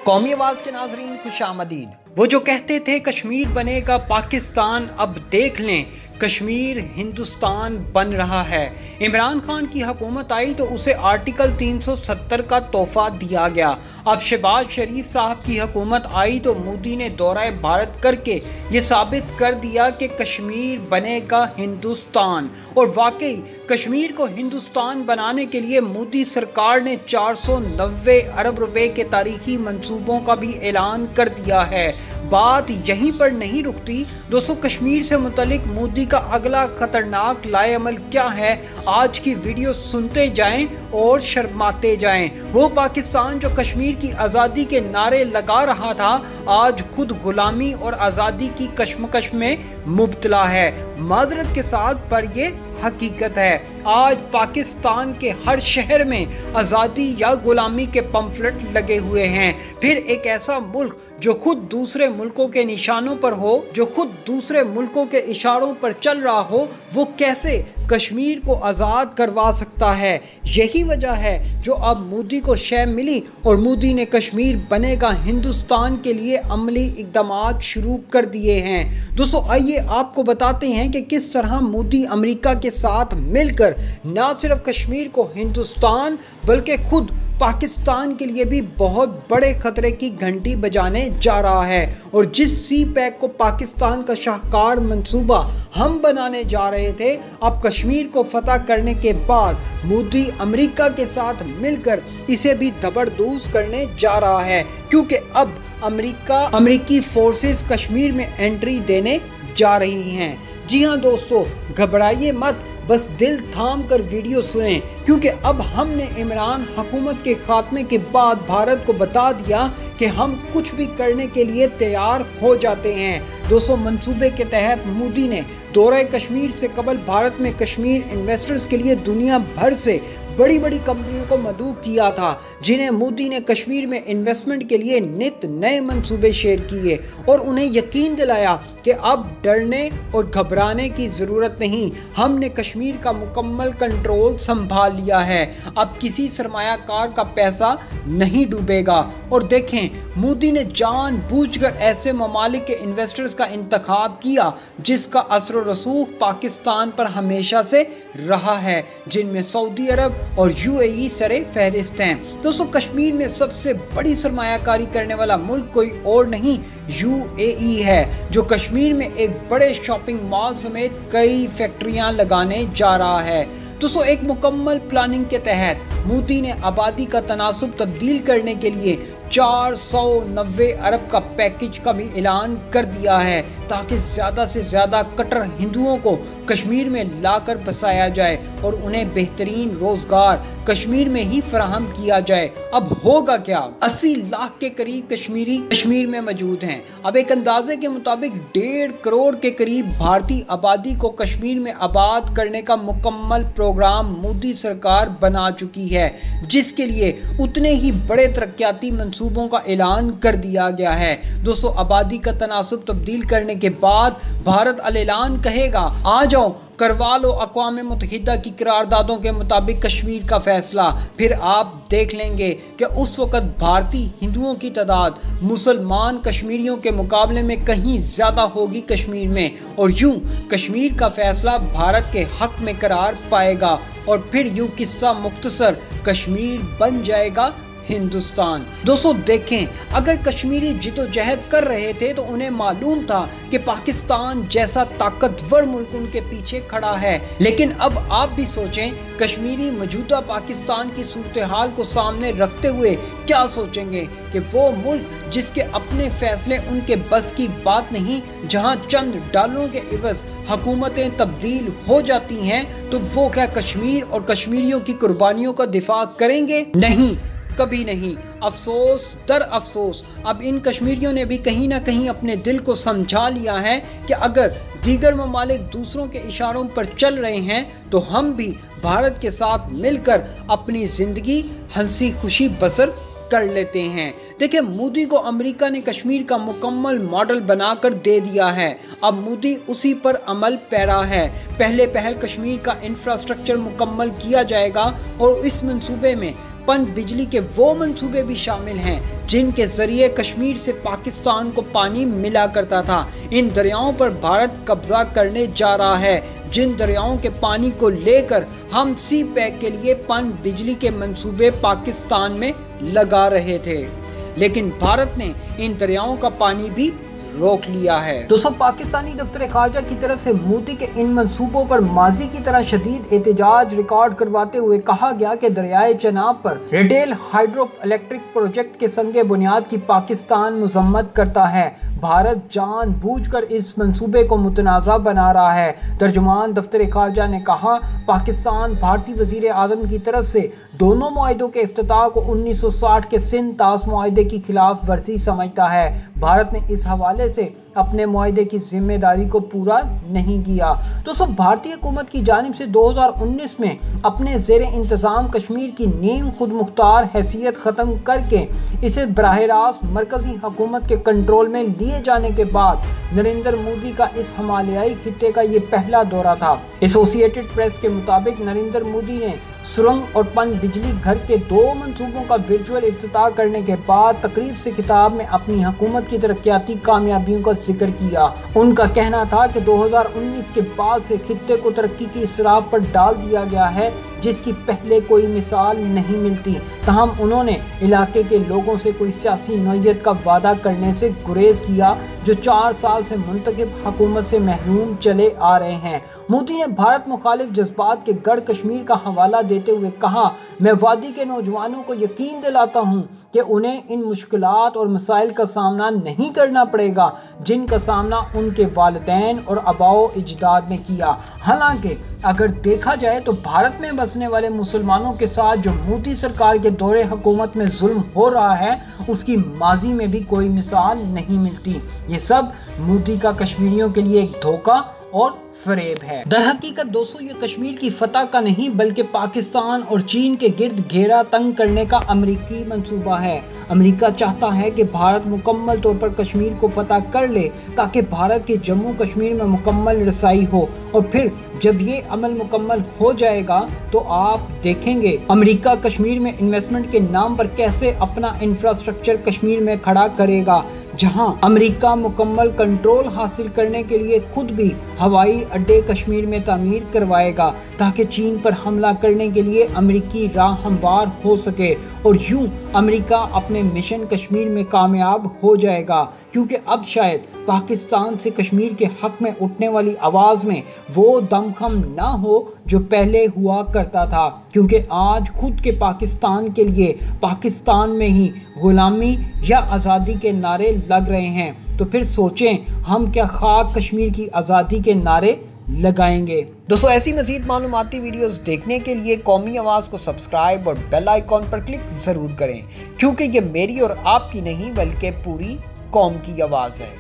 कौमी आवाज़ के नाजरीन खुशामदीद। वो जो कहते थे कश्मीर बनेगा पाकिस्तान, अब देख लें कश्मीर हिंदुस्तान बन रहा है। इमरान खान की हुकूमत आई तो उसे आर्टिकल 370 का तोहफा दिया गया। अब शहबाज शरीफ साहब की हुकूमत आई तो मोदी ने दौरा भारत करके ये साबित कर दिया कि कश्मीर बनेगा हिंदुस्तान। और वाकई कश्मीर को हिंदुस्तान बनाने के लिए मोदी सरकार ने 490 अरब रुपए के तारीखी मंसूबों का भी ऐलान कर दिया है। बात यहीं पर नहीं रुकती दोस्तों, कश्मीर से मुतलिक मोदी का अगला खतरनाक लाएअमल क्या है, आज की वीडियो सुनते जाएं और शर्माते जाएं। वो पाकिस्तान जो कश्मीर की आज़ादी के नारे लगा रहा था, आज खुद गुलामी और आज़ादी की कश्मकश में मुब्तला है। माजरत के साथ पर ये हकीकत है। आज पाकिस्तान के हर शहर में आज़ादी या गुलामी के पम्फलेट लगे हुए हैं। फिर एक ऐसा मुल्क जो खुद दूसरे मुल्कों के निशानों पर हो, जो खुद दूसरे मुल्कों के इशारों पर चल रहा हो, वो कैसे कश्मीर को आज़ाद करवा सकता है? यही वजह है जो अब मोदी को शय मिली और मोदी ने कश्मीर बनेगा हिंदुस्तान के लिए अमली इक़दामात शुरू कर दिए हैं। दोस्तों आइए आपको बताते हैं कि किस तरह मोदी अमेरिका के साथ मिलकर न सिर्फ कश्मीर को हिंदुस्तान बल्कि खुद पाकिस्तान के लिए भी बहुत बड़े खतरे की घंटी बजाने जा रहा है। और जिस सी पैक को पाकिस्तान का शाहकार मंसूबा हम बनाने जा रहे थे, अब कश्मीर को फतह करने के बाद मोदी अमेरिका के साथ मिलकर इसे भी दबरदूस करने जा रहा है, क्योंकि अब अमेरिकी फोर्सेस कश्मीर में एंट्री देने जा रही हैं। जी हाँ दोस्तों, घबराइए मत, बस दिल थाम कर वीडियो सुनें, क्योंकि अब हमने इमरान हुकूमत के खात्मे के बाद भारत को बता दिया कि हम कुछ भी करने के लिए तैयार हो जाते हैं। दोस्तों मंसूबे के तहत मोदी ने दौरे कश्मीर से कबल भारत में कश्मीर इन्वेस्टर्स के लिए दुनिया भर से बड़ी बड़ी कंपनियों को मदऊ किया था, जिन्हें मोदी ने कश्मीर में इन्वेस्टमेंट के लिए नित नए मंसूबे शेयर किए और उन्हें यकीन दिलाया कि अब डरने और घबराने की ज़रूरत नहीं, हमने कश्मीर का मुकम्मल कंट्रोल संभाल लिया है, अब किसी सरमायाकार का पैसा नहीं डूबेगा। और देखें, मोदी ने जानबूझकर ऐसे ममालिक के इन्वेस्टर्स का इंतखाब किया जिसका असर रसूख पाकिस्तान पर हमेशा से रहा है, जिनमें सऊदी अरब और यूएई सरे फहरिस्त हैं। दोस्तों कश्मीर में सबसे बड़ी सरमायाकारी करने वाला मुल्क कोई और नहीं यूएई है, जो कश्मीर में एक बड़े शॉपिंग मॉल समेत कई फैक्ट्रियां लगाने जा रहा है। दोस्तों एक मुकम्मल प्लानिंग के तहत मोदी ने आबादी का तनासुब तब्दील करने के लिए 490 अरब का पैकेज का भी ऐलान कर दिया है, ताकि ज़्यादा से ज़्यादा कट्टर हिंदुओं को कश्मीर में लाकर बसाया जाए और उन्हें बेहतरीन रोज़गार कश्मीर में ही फराहम किया जाए। अब होगा क्या, 80 लाख के करीब कश्मीरी कश्मीर में मौजूद हैं। अब एक अंदाजे के मुताबिक 1.5 करोड़ के करीब भारतीय आबादी को कश्मीर में आबाद करने का मुकम्मल प्रोग्राम मोदी सरकार बना चुकी है, जिसके लिए उतने ही बड़े तरक्याती मंसूबों का ऐलान कर दिया गया है। दोस्तों आबादी का तनासुब तब्दील करने के बाद भारत अल-ऐलान कहेगा, आ जाओ करवा लो अक़वाम मुत्तहिदा की करारदादों के मुताबिक कश्मीर का फैसला। फिर आप देख लेंगे कि उस वक़्त भारतीय हिंदुओं की तादाद मुसलमान कश्मीरियों के मुकाबले में कहीं ज़्यादा होगी कश्मीर में, और यूँ कश्मीर का फैसला भारत के हक़ में करार पाएगा और फिर यूँ किस्सा मुख्तसर कश्मीर बन जाएगा हिंदुस्तान। दोस्तों देखें, अगर कश्मीरी जिदोजहद कर रहे थे तो उन्हें मालूम था कि पाकिस्तान जैसा ताकतवर मुल्क उनके पीछे खड़ा है, लेकिन अब आप भी सोचें, कश्मीरी मौजूदा पाकिस्तान की सूरत हाल को सामने रखते हुए क्या सोचेंगे कि वो मुल्क जिसके अपने फैसले उनके बस की बात नहीं, जहां चंद डॉलरों के इवज़ हुकूमतें तब्दील हो जाती हैं, तो वो क्या कश्मीर और कश्मीरियों की कुर्बानियों का दिफा करेंगे? नहीं, कभी नहीं। अफसोस दर अफसोस अब इन कश्मीरियों ने भी कहीं ना कहीं अपने दिल को समझा लिया है कि अगर दीगर ममालिक दूसरों के इशारों पर चल रहे हैं तो हम भी भारत के साथ मिलकर अपनी ज़िंदगी हंसी खुशी बसर कर लेते हैं। देखिए, मोदी को अमेरिका ने कश्मीर का मुकम्मल मॉडल बनाकर दे दिया है, अब मोदी उसी पर अमल पैरा है। पहले कश्मीर का इंफ्रास्ट्रक्चर मुकम्मल किया जाएगा और इस मंसूबे में पनबिजली के वो मंसूबे भी शामिल हैं जिनके जरिए कश्मीर से पाकिस्तान को पानी मिला करता था। इन दरियाओं पर भारत कब्जा करने जा रहा है, जिन दरियाओं के पानी को लेकर हम सी पैक के लिए पनबिजली के मंसूबे पाकिस्तान में लगा रहे थे, लेकिन भारत ने इन दरियाओं का पानी भी रोक लिया है। दोस्तों, पाकिस्तानी दफ्तर खारजा की तरफ से मोदी के इन मंसूबों पर माजी की तरह शदीद एहतजाज रिकॉर्ड करवाते हुए कहा गया कि दरियाए चनाब पर रिडेल हाइड्रो इलेक्ट्रिक प्रोजेक्ट के संगे बुनियाद की पाकिस्तान मजम्मत करता है। भारत जानबूझकर इस मंसूबे को मुतनाज़ा बना रहा है। तर्जुमान दफ्तर खारजा ने कहा, पाकिस्तान भारतीय वजीर आज़म की तरफ से दोनों मुआहिदों के इफ्तिताह को 1960 के सिंध तास मुआहिदे की खिलाफ वर्जी समझता है। भारत ने इस हवाले से अपने मुआहिदे की जिम्मेदारी को पूरा नहीं किया। दोस्तों, भारतीय हुकूमत की जानिब से 2019 में अपने ज़ेर इंतज़ाम कश्मीर की नीम खुद मुख्तार हैसियत ख़त्म करके इसे बराह रास्त मरकज़ी हुकूमत के कंट्रोल में लिए जाने के बाद नरेंद्र मोदी का इस हिमालयाई खित्ते का ये पहला दौरा था। एसोसिएटेड प्रेस के मुताबिक नरेंद्र मोदी ने सुरंग और पनबिजली घर के 2 मंसूबों का वर्चुअल इफ्तिताह करने के बाद तकरीब से खिताब में अपनी हुकूमत की तरक्याती कामयाबियों का जिक्र किया। उनका कहना था कि 2019 के बाद से खित्ते को तरक्की की इसराफ पर डाल दिया गया है, जिसकी पहले कोई मिसाल नहीं मिलती। तहम उन्होंने इलाके के लोगों से कोई सियासी नौयत का वादा करने से गुरेज किया, जो 4 साल से मुंतखब हुकूमत से महरूम चले आ रहे हैं। मोदी ने भारत मुखालिफ जज्बात के गढ़ कश्मीर का हवाला देते हुए कहा, मैं वादी के नौजवानों को यकीन दिलाता हूँ कि उन्हें इन मुश्किलात और मसाइल का सामना नहीं करना पड़ेगा जिनका सामना उनके वालिदैन और आबाओ अजदाद ने किया। हालांकि अगर देखा जाए तो भारत में बसने वाले मुसलमानों के साथ जो मोदी सरकार के दौरे हुकूमत में जुल्म हो रहा है, उसकी माजी में भी कोई मिसाल नहीं मिलती। ये सब मोदी का कश्मीरियों के लिए एक धोखा और फरेब है। दरहकीकत दोस्तों, ये कश्मीर की फतह का नहीं बल्कि पाकिस्तान और चीन के गिर्द घेरा तंग करने का अमरीकी मंसूबा है। अमरीका चाहता है कि भारत मुकम्मल तौर पर कश्मीर को फतह कर ले ताकि भारत के जम्मू कश्मीर में मुकम्मल रसाई हो, और फिर जब ये अमल मुकम्मल हो जाएगा तो आप देखेंगे अमरीका कश्मीर में इन्वेस्टमेंट के नाम पर कैसे अपना इंफ्रास्ट्रक्चर कश्मीर में खड़ा करेगा, जहां अमरीका मुकम्मल कंट्रोल हासिल करने के लिए खुद भी हवाई अड्डे कश्मीर में तामीर करवाएगा ताकि चीन पर हमला करने के लिए अमेरिकी राह हमवार हो सके, और यूं अमेरिका अपने मिशन कश्मीर में कामयाब हो जाएगा, क्योंकि अब शायद पाकिस्तान से कश्मीर के हक में उठने वाली आवाज़ में वो दमखम ना हो जो पहले हुआ करता था, क्योंकि आज खुद के पाकिस्तान के लिए पाकिस्तान में ही गुलामी या आज़ादी के नारे लग रहे हैं। तो फिर सोचें हम क्या खाक कश्मीर की आज़ादी के नारे लगाएंगे। दोस्तों, ऐसी मज़ीद मालूमाती वीडियोस देखने के लिए कौमी आवाज़ को सब्सक्राइब और बेल आइकॉन पर क्लिक ज़रूर करें, क्योंकि ये मेरी और आपकी नहीं बल्कि पूरी कौम की आवाज़ है।